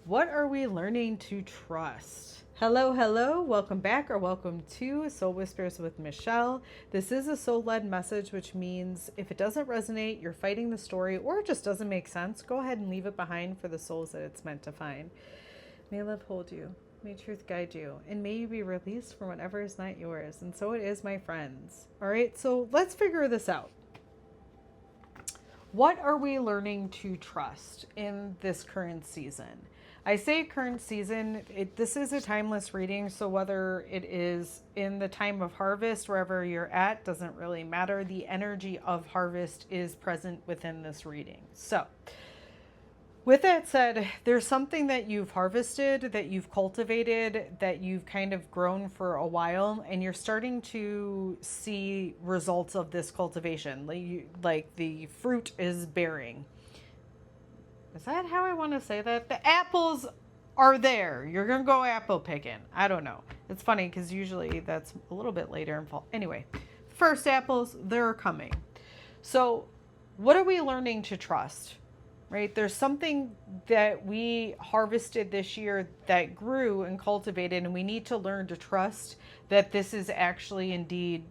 What are we learning to trust? Hello, hello. Welcome back or welcome to Soul Whispers with Michelle. This is a soul-led message, which means if it doesn't resonate, you're fighting the story, or it just doesn't make sense, go ahead and leave it behind for the souls that it's meant to find. May love hold you. May truth guide you. And may you be released from whatever is not yours. And so it is, my friends. All right, so let's figure this out. What are we learning to trust in this current season? I say current season, this is a timeless reading, so whether it is in the time of harvest, wherever you're at, doesn't really matter. The energy of harvest is present within this reading. So, with that said, there's something that you've harvested, that you've cultivated, that you've kind of grown for a while, and you're starting to see results of this cultivation. Like the fruit is bearing. Is that how I want to say that? The apples are there. You're going to go apple picking. I don't know. It's funny because usually that's a little bit later in fall. Anyway, first apples, they're coming. So what are we learning to trust? Right? There's something that we harvested this year that grew and cultivated, and we need to learn to trust that this is actually indeed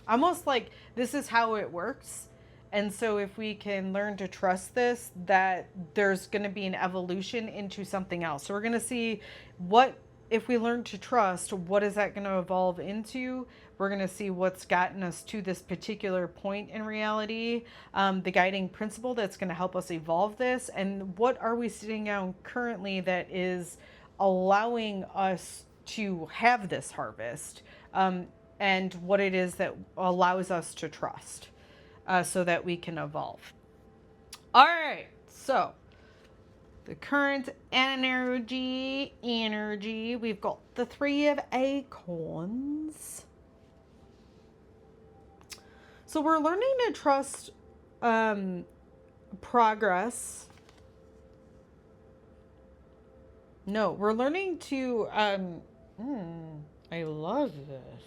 almost like this is how it works. And so if we can learn to trust this, that there's going to be an evolution into something else. So we're going to see what, if we learn to trust, what is that going to evolve into? We're going to see what's gotten us to this particular point in reality, the guiding principle that's going to help us evolve this, and what are we sitting on currently that is allowing us to have this harvest, and what it is that allows us to trust. So that we can evolve. All right, so the current energy, we've got the Three of Acorns. So we're learning to trust progress. No, we're learning to, I love this.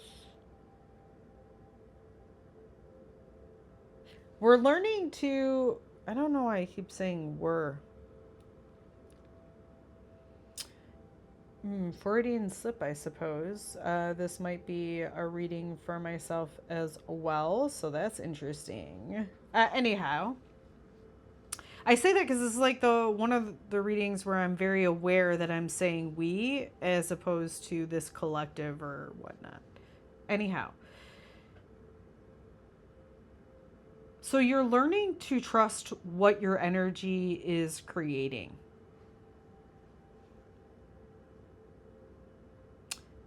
We're learning to, I don't know why I keep saying we're. Freudian slip, I suppose. This might be a reading for myself as well, so that's interesting. Anyhow, I say that because it's like one of the readings where I'm very aware that I'm saying we as opposed to this collective or whatnot. Anyhow. So you're learning to trust what your energy is creating.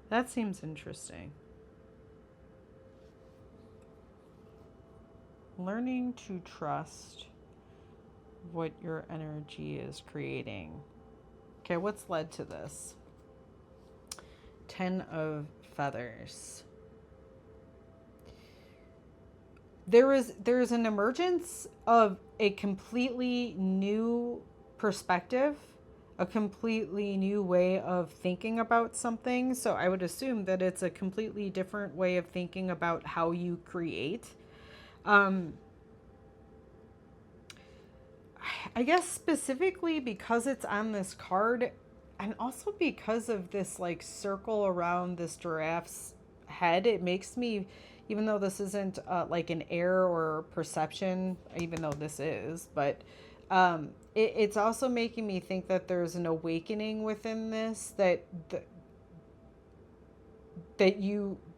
That seems interesting. Learning to trust what your energy is creating. Okay, what's led to this? Ten of Feathers. There's an emergence of a completely new perspective, a completely new way of thinking about something. So I would assume that it's a completely different way of thinking about how you create. I guess specifically because it's on this card, and also because of this like circle around this giraffe's head, it makes me, even though this isn't like an air or perception, even though this is, but it's also making me think that there's an awakening within this,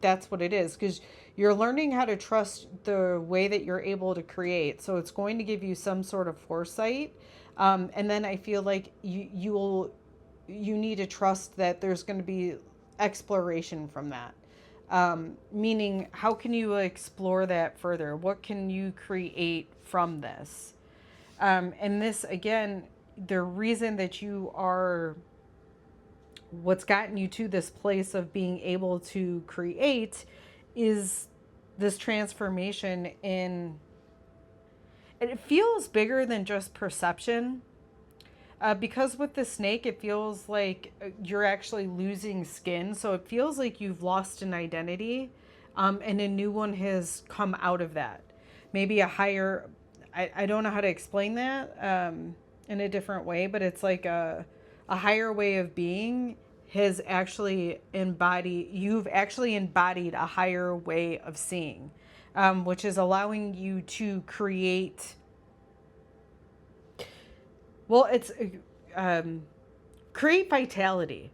that's what it is, because you're learning how to trust the way that you're able to create. So it's going to give you some sort of foresight, and then I feel like you need to trust that there's going to be exploration from that. Meaning, how can you explore that further? What can you create from this? And this, again, the reason that you are, what's gotten you to this place of being able to create is this transformation in, and it feels bigger than just perception. Because with the snake, it feels like you're actually losing skin. So it feels like you've lost an identity, and a new one has come out of that. Maybe a higher, I don't know how to explain that. in a different way, but it's like a higher way of being has actually you've actually embodied a higher way of seeing, which is allowing you to create, well, it's create vitality.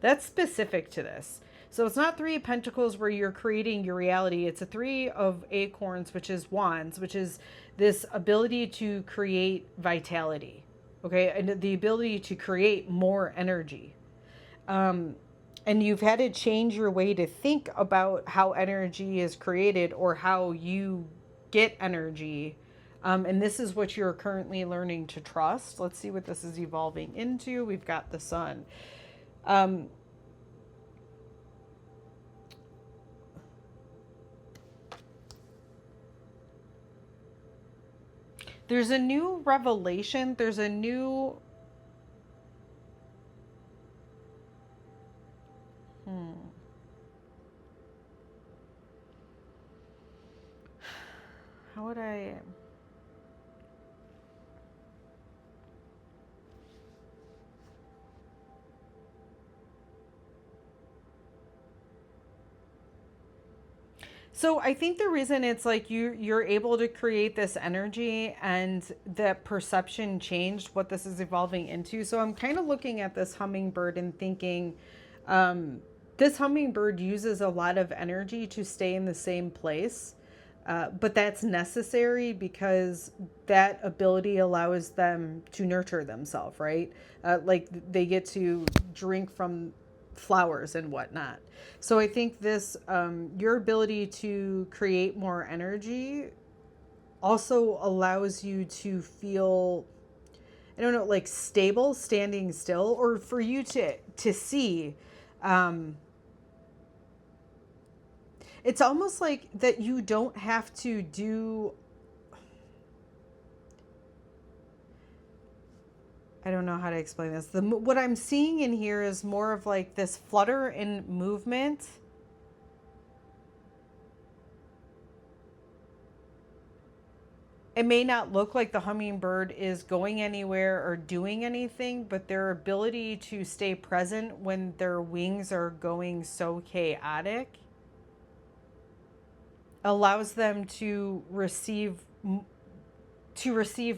That's specific to this. So it's not Three of Pentacles where you're creating your reality. It's a Three of Acorns, which is Wands, which is this ability to create vitality. Okay, and the ability to create more energy. And you've had to change your way to think about how energy is created or how you get energy. And this is what you're currently learning to trust. Let's see what this is evolving into. We've got the Sun. There's a new revelation. There's a new... How would I... So I think the reason it's like you're able to create this energy and that perception changed what this is evolving into. So I'm kind of looking at this hummingbird and thinking, this hummingbird uses a lot of energy to stay in the same place. But that's necessary because that ability allows them to nurture themselves, right? Like they get to drink from flowers and whatnot. So I think this, your ability to create more energy also allows you to feel, I don't know, like stable, standing still, or for you to see, it's almost like that you don't have to do, I don't know how to explain this. What I'm seeing in here is more of like this flutter and movement. It may not look like the hummingbird is going anywhere or doing anything, but their ability to stay present when their wings are going so chaotic allows them to receive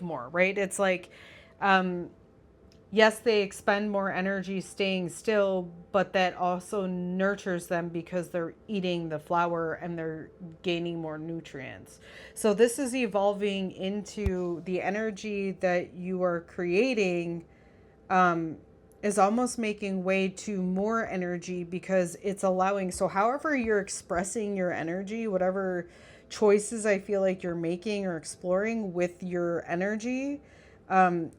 more, right? It's like, yes, they expend more energy staying still, but that also nurtures them because they're eating the flower and they're gaining more nutrients. So this is evolving into the energy that you are creating, is almost making way to more energy because it's allowing, so however you're expressing your energy, whatever choices I feel like you're making or exploring with your energy,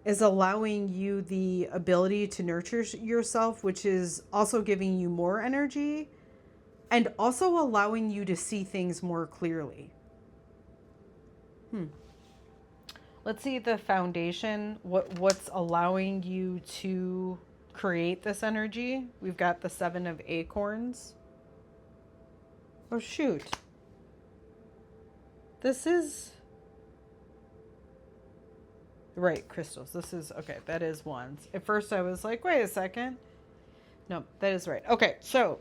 is allowing you the ability to nurture yourself, which is also giving you more energy and also allowing you to see things more clearly. Let's see the foundation, what's allowing you to create this energy. We've got the Seven of Acorns. Oh, shoot. This is... Right, crystals. This is, okay, that is wands. At first I was like, wait a second. No, that is right. Okay, so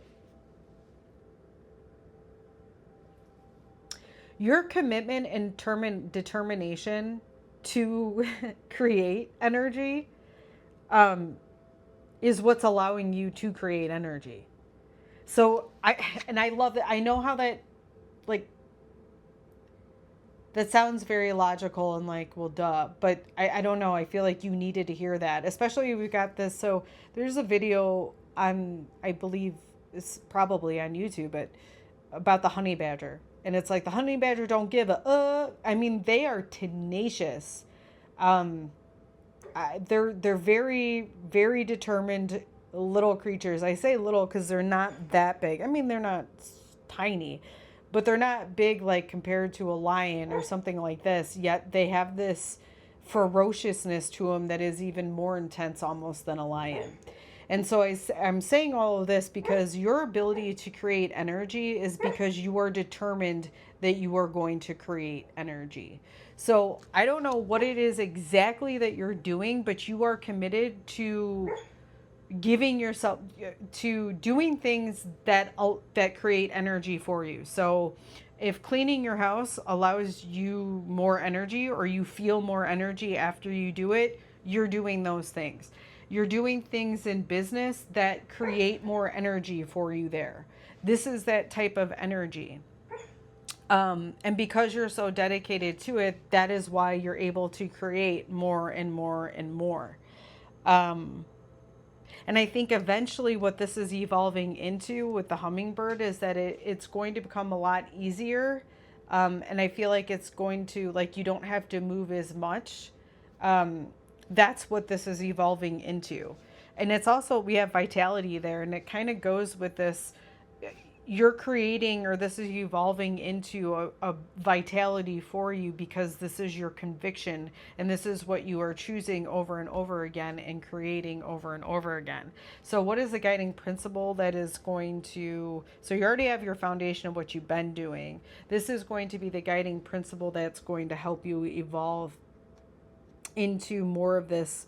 your commitment and determination to create energy is what's allowing you to create energy. So I love it. I know how that, like, that sounds very logical and like, well, duh. But I don't know. I feel like you needed to hear that. Especially we got this. So there's a video on, I believe it's probably on YouTube, but about the honey badger. And it's like the honey badger don't give a, I mean, they are tenacious. They're very, very determined little creatures. I say little because they're not that big. I mean, they're not tiny, but they're not big like compared to a lion or something like this, yet they have this ferociousness to them that is even more intense almost than a lion. And so I'm saying all of this because your ability to create energy is because you are determined that you are going to create energy. So I don't know what it is exactly that you're doing, but you are committed to giving yourself to doing things that create energy for you. So if cleaning your house allows you more energy, or you feel more energy after you do it, you're doing those things. You're doing things in business that create more energy for you there. This is that type of energy. And because you're so dedicated to it, that is why you're able to create more and more and more. And I think eventually what this is evolving into with the hummingbird is that it's going to become a lot easier. And I feel like it's going to, like, you don't have to move as much. That's what this is evolving into. And it's also, we have vitality there, and it kind of goes with this. You're creating, or this is evolving into a vitality for you, because this is your conviction, and this is what you are choosing over and over again and creating over and over again. So what is the guiding principle that is going to, so you already have your foundation of what you've been doing. This is going to be the guiding principle that's going to help you evolve into more of this,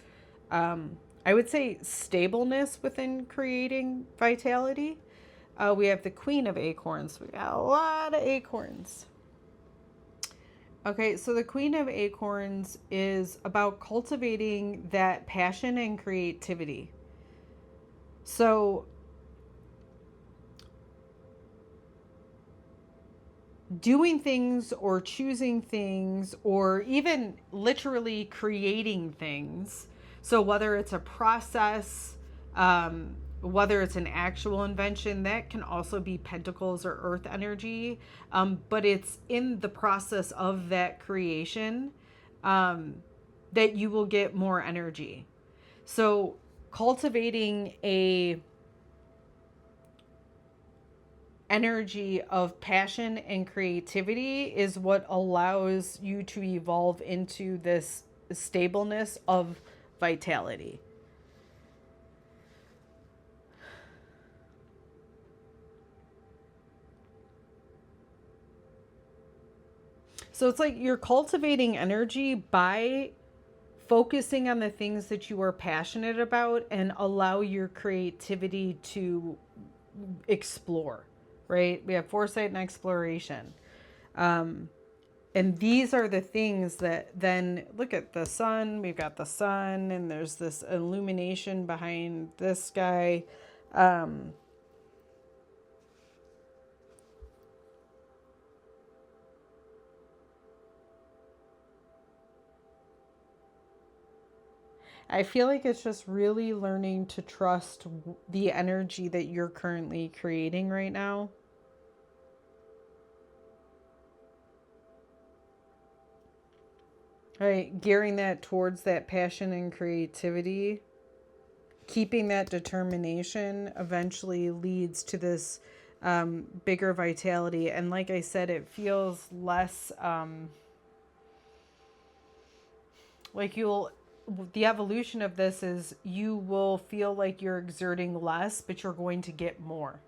I would say, stableness within creating vitality. We have the Queen of Acorns. We got a lot of acorns. Okay, so the Queen of Acorns is about cultivating that passion and creativity. So doing things, or choosing things, or even literally creating things. So whether it's a process, whether it's an actual invention, that can also be pentacles or earth energy. But it's in the process of that creation that you will get more energy. So cultivating a energy of passion and creativity is what allows you to evolve into this stableness of vitality. So it's like you're cultivating energy by focusing on the things that you are passionate about and allow your creativity to explore, right? We have foresight and exploration. And these are the things that then, look at the sun. We've got the sun, and there's this illumination behind this guy. I feel like it's just really learning to trust the energy that you're currently creating right now. Right, gearing that towards that passion and creativity. Keeping that determination eventually leads to this bigger vitality. And like I said, it feels less like the evolution of this is you will feel like you're exerting less, but you're going to get more.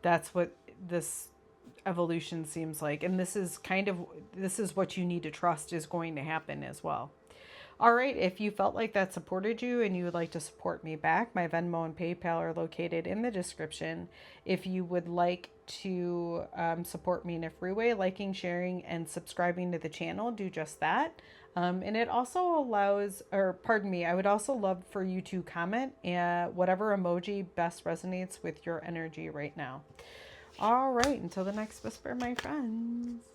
That's what this evolution seems like. And this is what you need to trust is going to happen as well. All right, if you felt like that supported you and you would like to support me back, my Venmo and PayPal are located in the description. If you would like to support me in a free way, liking, sharing, and subscribing to the channel, do just that. And it also allows, or pardon me, I would also love for you to comment whatever emoji best resonates with your energy right now. All right, until the next whisper, my friends.